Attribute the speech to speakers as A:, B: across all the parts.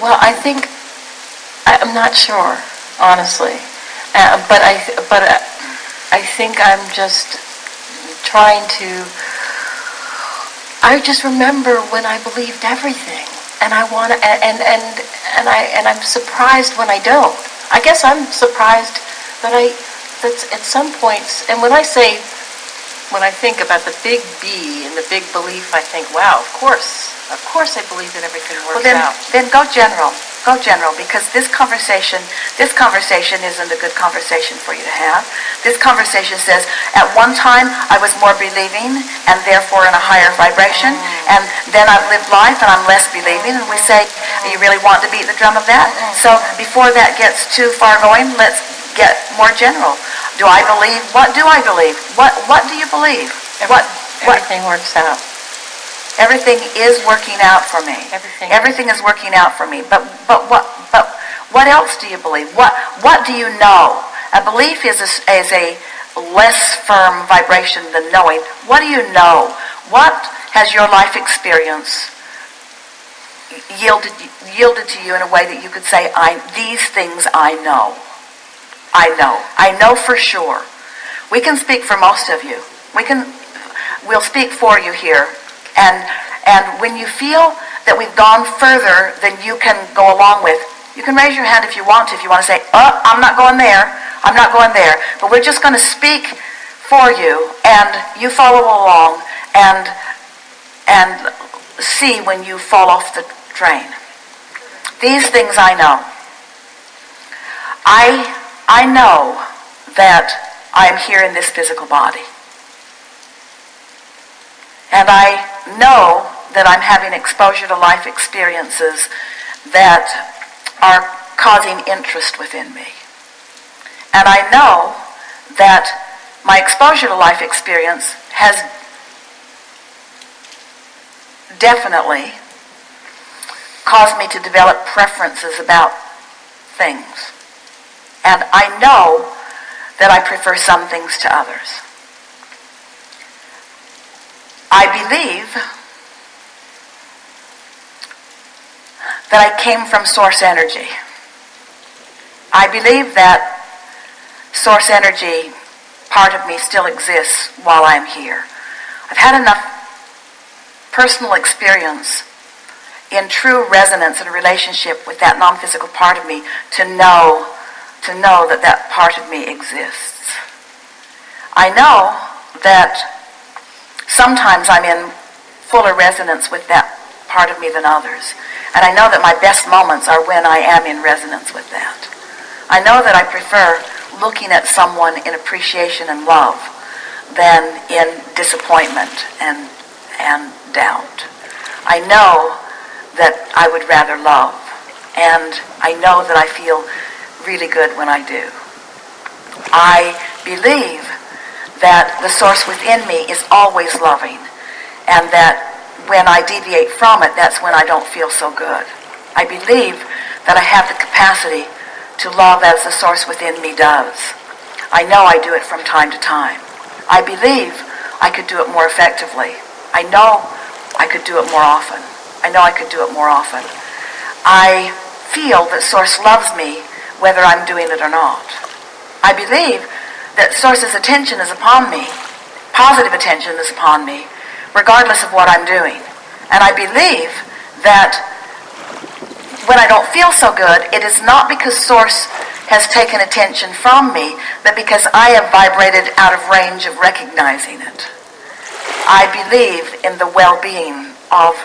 A: Well, I'm not sure, honestly, I think I'm just trying to. I just remember when I believed everything, and I want to, and I'm surprised when I don't. I guess I'm surprised that's at some points, and when I think about the big B and the big belief, I think, wow, of course I believe that everything works out.
B: Then go general, because this conversation isn't a good conversation for you to have. This conversation says, at one time I was more believing and therefore in a higher vibration, and then I've lived life and I'm less believing, and we say, you really want to beat the drum of that? So before that gets too far going, let's get more general. Do I believe? What do I believe? What do you believe?
A: Everything works out.
B: Everything is working out for me. Everything is working out for me. But what else do you believe? What do you know? A belief is a less firm vibration than knowing. What do you know? What has your life experience yielded to you in a way that you could say, these things I know. I know for sure. We can speak for most of you. We'll speak for you here. And when you feel that we've gone further than you can go along with, you can raise your hand if you want to. If you want to say, I'm not going there. I'm not going there. But we're just going to speak for you, and you follow along and see when you fall off the train. These things I know. I know that I am here in this physical body. And I know that I'm having exposure to life experiences that are causing interest within me. And I know that my exposure to life experience has definitely caused me to develop preferences about things. And I know that I prefer some things to others. I believe that I came from source energy. I believe that source energy, part of me, still exists while I'm here. I've had enough personal experience in true resonance and relationship with that non-physical part of me to know that part of me exists. I know that sometimes I'm in fuller resonance with that part of me than others. And I know that my best moments are when I am in resonance with that. I know that I prefer looking at someone in appreciation and love than in disappointment and doubt. I know that I would rather love. And I know that I feel really good when I do. I believe that the source within me is always loving, and that when I deviate from it, that's when I don't feel so good. I believe that I have the capacity to love as the source within me does. I know I do it from time to time. I believe I could do it more effectively. I know I could do it more often. I know I could do it more often. I feel that source loves me whether I'm doing it or not. I believe that source's attention is upon me, positive attention is upon me, regardless of what I'm doing. And I believe that when I don't feel so good, it is not because source has taken attention from me, but because I have vibrated out of range of recognizing it. I believe in the well-being of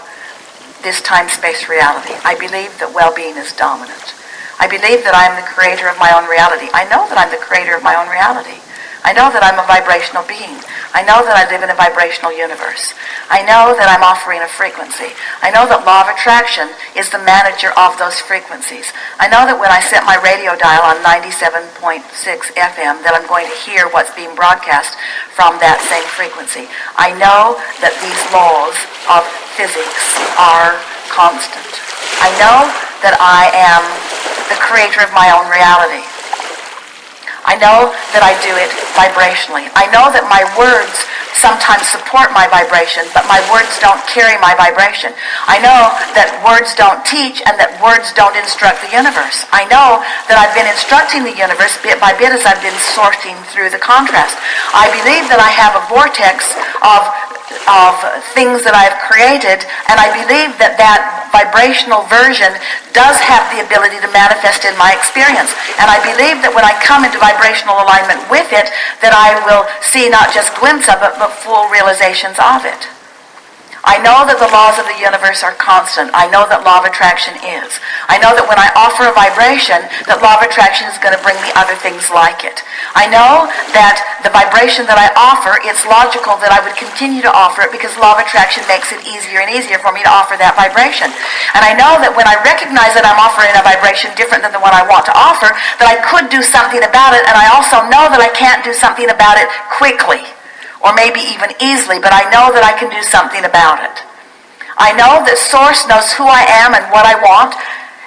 B: this time-space reality. I believe that well-being is dominant. I believe that I am the creator of my own reality. I know that I'm the creator of my own reality. I know that I'm a vibrational being. I know that I live in a vibrational universe. I know that I'm offering a frequency. I know that law of attraction is the manager of those frequencies. I know that when I set my radio dial on 97.6 FM, that I'm going to hear what's being broadcast from that same frequency. I know that these laws of physics are constant. I know that I am the creator of my own reality. I know that I do it vibrationally. I know that my words sometimes support my vibration, but my words don't carry my vibration. I know that words don't teach and that words don't instruct the universe. I know that I've been instructing the universe bit by bit as I've been sorting through the contrast. I believe that I have a vortex of things that I've created, and I believe that that vibrational version does have the ability to manifest in my experience. And I believe that when I come into vibrational alignment with it, that I will see not just glimpses of it, but full realizations of it. I know that the laws of the universe are constant. I know that law of attraction is. I know that when I offer a vibration, that law of attraction is going to bring me other things like it. I know that the vibration that I offer, it's logical that I would continue to offer it because law of attraction makes it easier and easier for me to offer that vibration. And I know that when I recognize that I'm offering a vibration different than the one I want to offer, that I could do something about it, and I also know that I can't do something about it quickly, or maybe even easily, but I know that I can do something about it. I know that Source knows who I am and what I want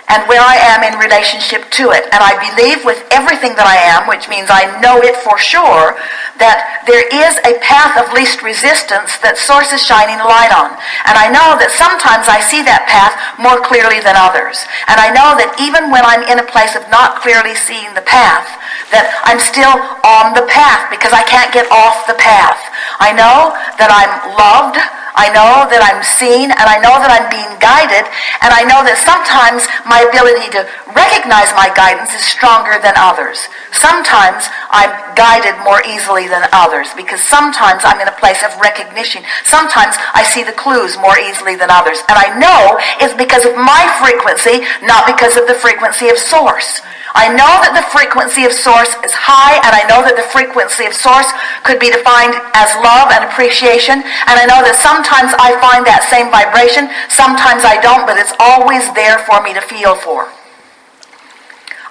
B: and where I am in relationship to it. And I believe with everything that I am, which means I know it for sure, that there is a path of least resistance that Source is shining a light on. And I know that sometimes I see that path more clearly than others. And I know that even when I'm in a place of not clearly seeing the path, that I'm still on the path because I can't get off the path. I know that I'm loved, I know that I'm seen, and I know that I'm being guided, and I know that sometimes my ability to recognize my guidance is stronger than others. Sometimes I'm guided more easily than others because sometimes I'm in a place of recognition. Sometimes I see the clues more easily than others. And I know it's because of my frequency, not because of the frequency of Source. I know that the frequency of Source is high, and I know that the frequency of Source could be defined as love and appreciation, and I know that sometimes I find that same vibration, sometimes I don't, but it's always there for me to feel for.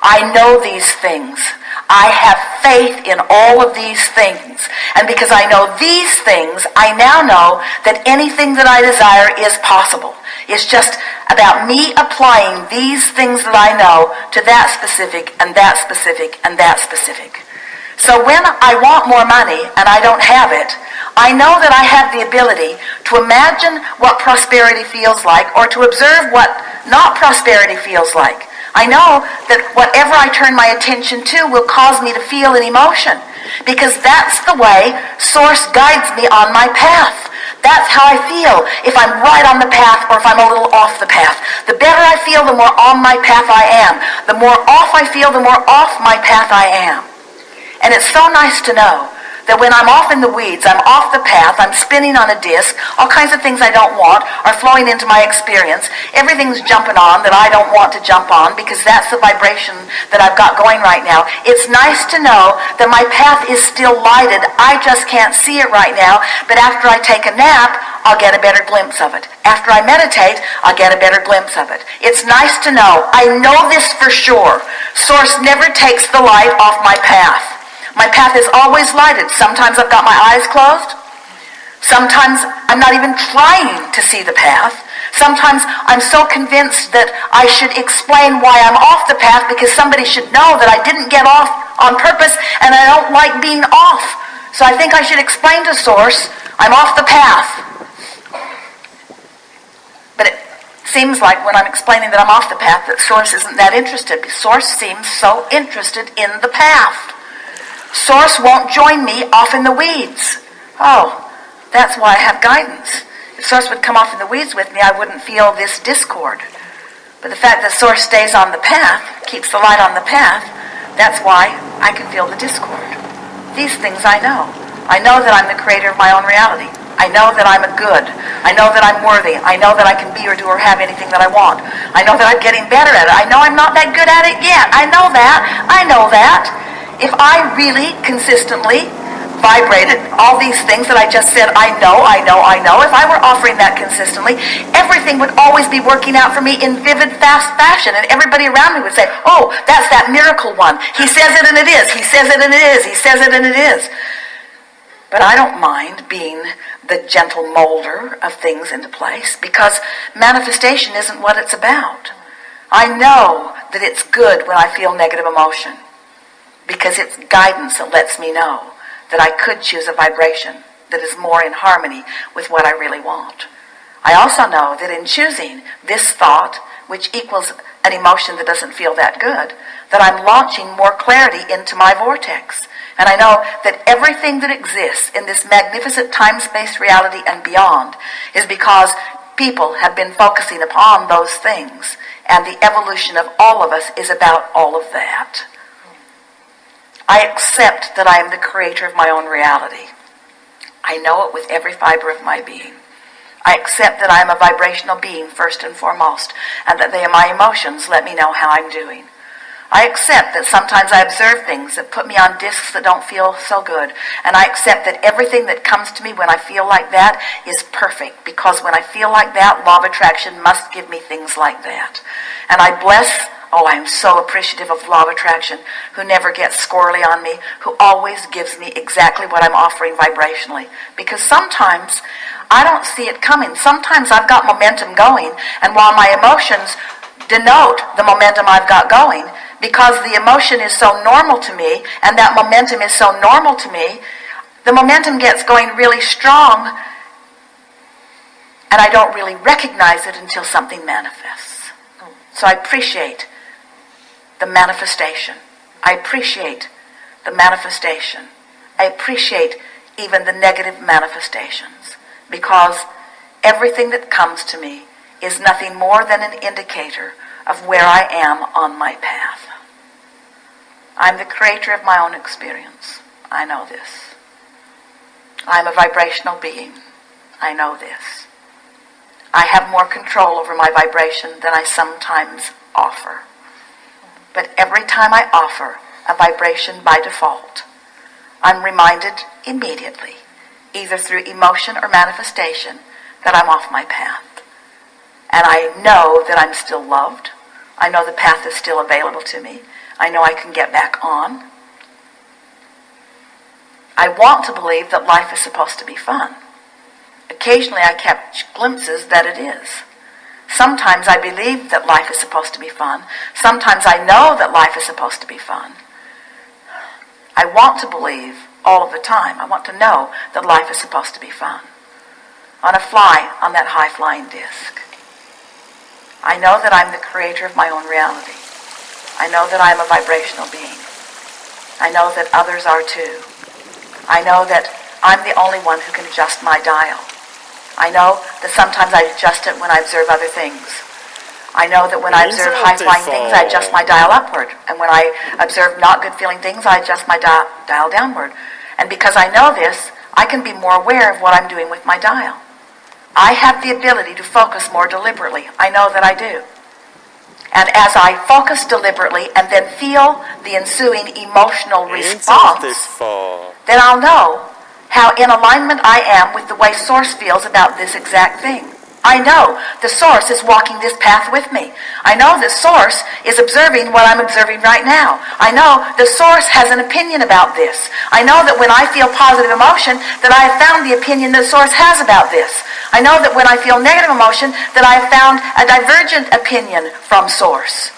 B: I know these things. I have faith in all of these things. And because I know these things, I now know that anything that I desire is possible. It's just about me applying these things that I know to that specific and that specific and that specific. So when I want more money and I don't have it, I know that I have the ability to imagine what prosperity feels like or to observe what not prosperity feels like. I know that whatever I turn my attention to will cause me to feel an emotion because that's the way Source guides me on my path. That's how I feel if I'm right on the path or if I'm a little off the path. The better I feel, the more on my path I am. The more off I feel, the more off my path I am. And it's so nice to know that when I'm off in the weeds, I'm off the path, I'm spinning on a disc, all kinds of things I don't want are flowing into my experience. Everything's jumping on that I don't want to jump on because that's the vibration that I've got going right now. It's nice to know that my path is still lighted. I just can't see it right now, but after I take a nap, I'll get a better glimpse of it. After I meditate, I'll get a better glimpse of it. It's nice to know. I know this for sure. Source never takes the light off my path. My path is always lighted. Sometimes I've got my eyes closed. Sometimes I'm not even trying to see the path. Sometimes I'm so convinced that I should explain why I'm off the path because somebody should know that I didn't get off on purpose and I don't like being off. So I think I should explain to Source I'm off the path. But it seems like when I'm explaining that I'm off the path that Source isn't that interested. Source seems so interested in the path. Source won't join me off in the weeds. Oh, that's why I have guidance. If Source would come off in the weeds with me, I wouldn't feel this discord. But the fact that Source stays on the path, keeps the light on the path, that's why I can feel the discord. These things I know. I know that I'm the creator of my own reality. I know that I'm a good. I know that I'm worthy. I know that I can be or do or have anything that I want. I know that I'm getting better at it. I know I'm not that good at it yet. I know that. I know that. If I really consistently vibrated all these things that I just said, I know, if I were offering that consistently, everything would always be working out for me in vivid, fast fashion, and everybody around me would say, oh, that's that miracle one. He says it and it is. He says it and it is. He says it and it is. But I don't mind being the gentle molder of things into place because manifestation isn't what it's about. I know that it's good when I feel negative emotion, because it's guidance that lets me know that I could choose a vibration that is more in harmony with what I really want. I also know that in choosing this thought, which equals an emotion that doesn't feel that good, that I'm launching more clarity into my vortex. And I know that everything that exists in this magnificent time-space reality and beyond is because people have been focusing upon those things. And the evolution of all of us is about all of that. I accept that I am the creator of my own reality. I know it with every fiber of my being. I accept that I am a vibrational being first and foremost, and that my emotions let me know how I'm doing. I accept that sometimes I observe things that put me on discs that don't feel so good, and I accept that everything that comes to me when I feel like that is perfect, because when I feel like that, law of attraction must give me things like that. And I bless, I'm so appreciative of law of attraction, who never gets squirrely on me, who always gives me exactly what I'm offering vibrationally, because sometimes I don't see it coming. Sometimes I've got momentum going, and while my emotions denote the momentum I've got going, because the emotion is so normal to me, and that momentum is so normal to me, the momentum gets going really strong, and I don't really recognize it until something manifests. So I appreciate the manifestation. I appreciate the manifestation. I appreciate even the negative manifestations, because everything that comes to me is nothing more than an indicator of where I am on my path. I'm the creator of my own experience. I know this. I'm a vibrational being. I know this. I have more control over my vibration than I sometimes offer. But every time I offer a vibration by default, I'm reminded immediately, either through emotion or manifestation, that I'm off my path. And I know that I'm still loved. I know the path is still available to me. I know I can get back on. I want to believe that life is supposed to be fun. Occasionally I catch glimpses that it is. Sometimes I believe that life is supposed to be fun. Sometimes I know that life is supposed to be fun. I want to believe all of the time. I want to know that life is supposed to be fun. On a fly on that high-flying disc. I know that I'm the creator of my own reality. I know that I'm a vibrational being. I know that others are too. I know that I'm the only one who can adjust my dial. I know that sometimes I adjust it when I observe other things. I know that when I observe high-flying things, I adjust my dial upward. And when I observe not good-feeling things, I adjust my dial downward. And because I know this, I can be more aware of what I'm doing with my dial. I have the ability to focus more deliberately. I know that I do. And as I focus deliberately and then feel the ensuing emotional response, then I'll know how in alignment I am with the way Source feels about this exact thing. I know the Source is walking this path with me. I know the Source is observing what I'm observing right now. I know the Source has an opinion about this. I know that when I feel positive emotion, that I have found the opinion that Source has about this. I know that when I feel negative emotion, that I have found a divergent opinion from Source.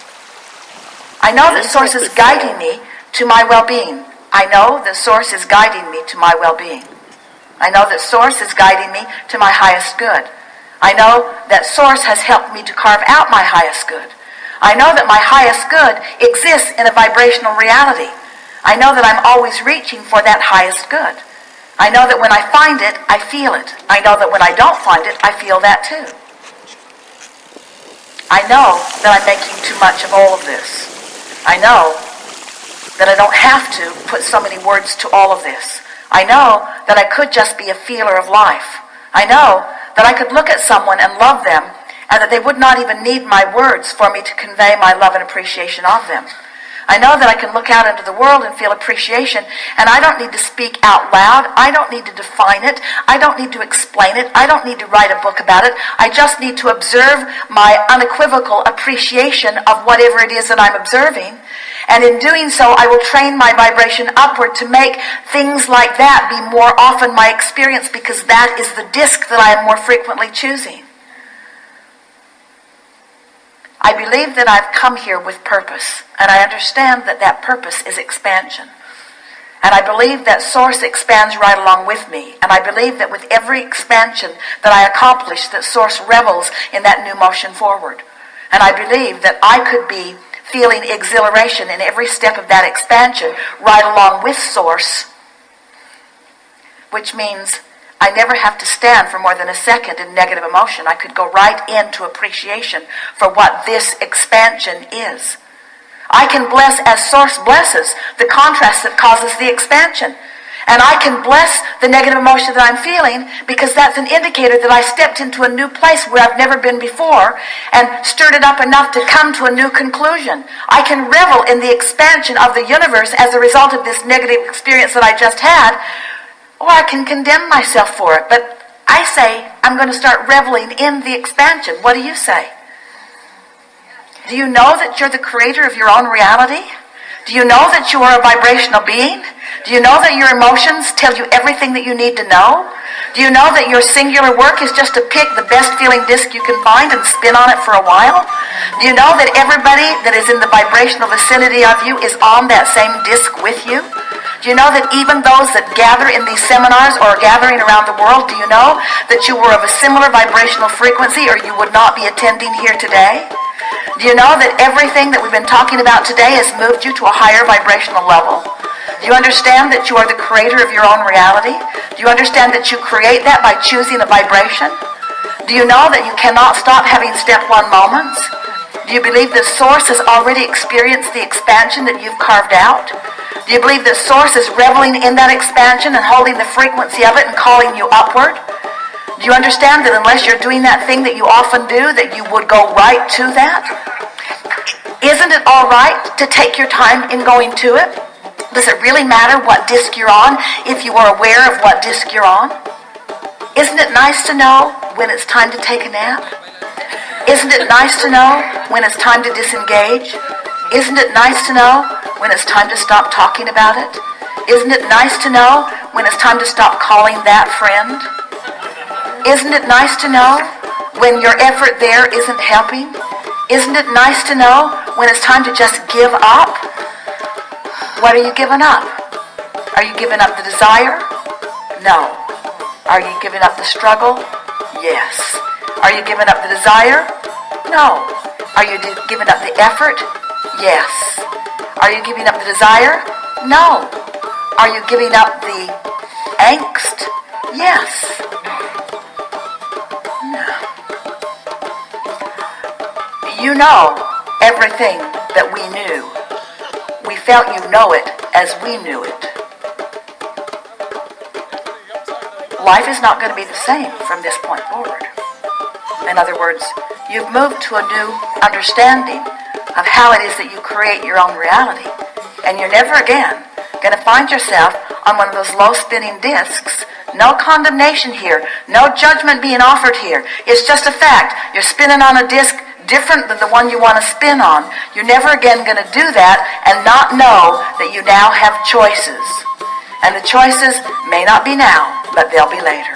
B: I know that Source is guiding me to my well-being. I know that Source is guiding me to my well-being. I know that Source is guiding me to my highest good. I know that Source has helped me to carve out my highest good. I know that my highest good exists in a vibrational reality. I know that I'm always reaching for that highest good. I know that when I find it, I feel it. I know that when I don't find it, I feel that too. I know that I'm making too much of all of this. I know that I don't have to put so many words to all of this. I know that I could just be a feeler of life. I know that I could look at someone and love them, and that they would not even need my words for me to convey my love and appreciation of them. I know that I can look out into the world and feel appreciation, and I don't need to speak out loud. I don't need to define it. I don't need to explain it. I don't need to write a book about it. I just need to observe my unequivocal appreciation of whatever it is that I'm observing. And in doing so, I will train my vibration upward to make things like that be more often my experience, because that is the disc that I am more frequently choosing. I believe that I've come here with purpose, and I understand that that purpose is expansion. And I believe that Source expands right along with me. And I believe that with every expansion that I accomplish, that Source revels in that new motion forward. And I believe that I could be feeling exhilaration in every step of that expansion right along with Source, which means I never have to stand for more than a second in negative emotion. I could go right into appreciation for what this expansion is. I can bless as Source blesses the contrast that causes the expansion. And I can bless the negative emotion that I'm feeling because that's an indicator that I stepped into a new place where I've never been before and stirred it up enough to come to a new conclusion. I can revel in the expansion of the universe as a result of this negative experience that I just had, or I can condemn myself for it. But I say I'm going to start reveling in the expansion. What do you say? Do you know that you're the creator of your own reality? Do you know that you are a vibrational being? Do you know that your emotions tell you everything that you need to know? Do you know that your singular work is just to pick the best feeling disc you can find and spin on it for a while? Do you know that everybody that is in the vibrational vicinity of you is on that same disc with you? Do you know that even those that gather in these seminars or gathering around the world, do you know that you were of a similar vibrational frequency or you would not be attending here today? Do you know that everything that we've been talking about today has moved you to a higher vibrational level? Do you understand that you are the creator of your own reality? Do you understand that you create that by choosing a vibration? Do you know that you cannot stop having step one moments? Do you believe that Source has already experienced the expansion that you've carved out? Do you believe that Source is reveling in that expansion and holding the frequency of it and calling you upward? Do you understand that unless you're doing that thing that you often do, that you would go right to that? Isn't it all right to take your time in going to it? Does it really matter what disc you're on if you are aware of what disc you're on? Isn't it nice to know when it's time to take a nap? Isn't it nice to know when it's time to disengage? Isn't it nice to know when it's time to stop talking about it? Isn't it nice to know when it's time to stop calling that friend? Isn't it nice to know when your effort there isn't helping? Isn't it nice to know when it's time to just give up? What are you giving up? Are you giving up the desire? No. Are you giving up the struggle? Yes. Are you giving up the desire? No. Are you giving up the effort? Yes. Are you giving up the desire? No. Are you giving up the angst? Yes. You know everything that we knew. We felt you know it as we knew it. Life is not going to be the same from this point forward. In other words, you've moved to a new understanding of how it is that you create your own reality. And you're never again going to find yourself on one of those low spinning discs. No condemnation here. No judgment being offered here. It's just a fact. You're spinning on a disc different than the one you want to spin on. You're never again going to do that and not know that you now have choices. And the choices may not be now, but they'll be later.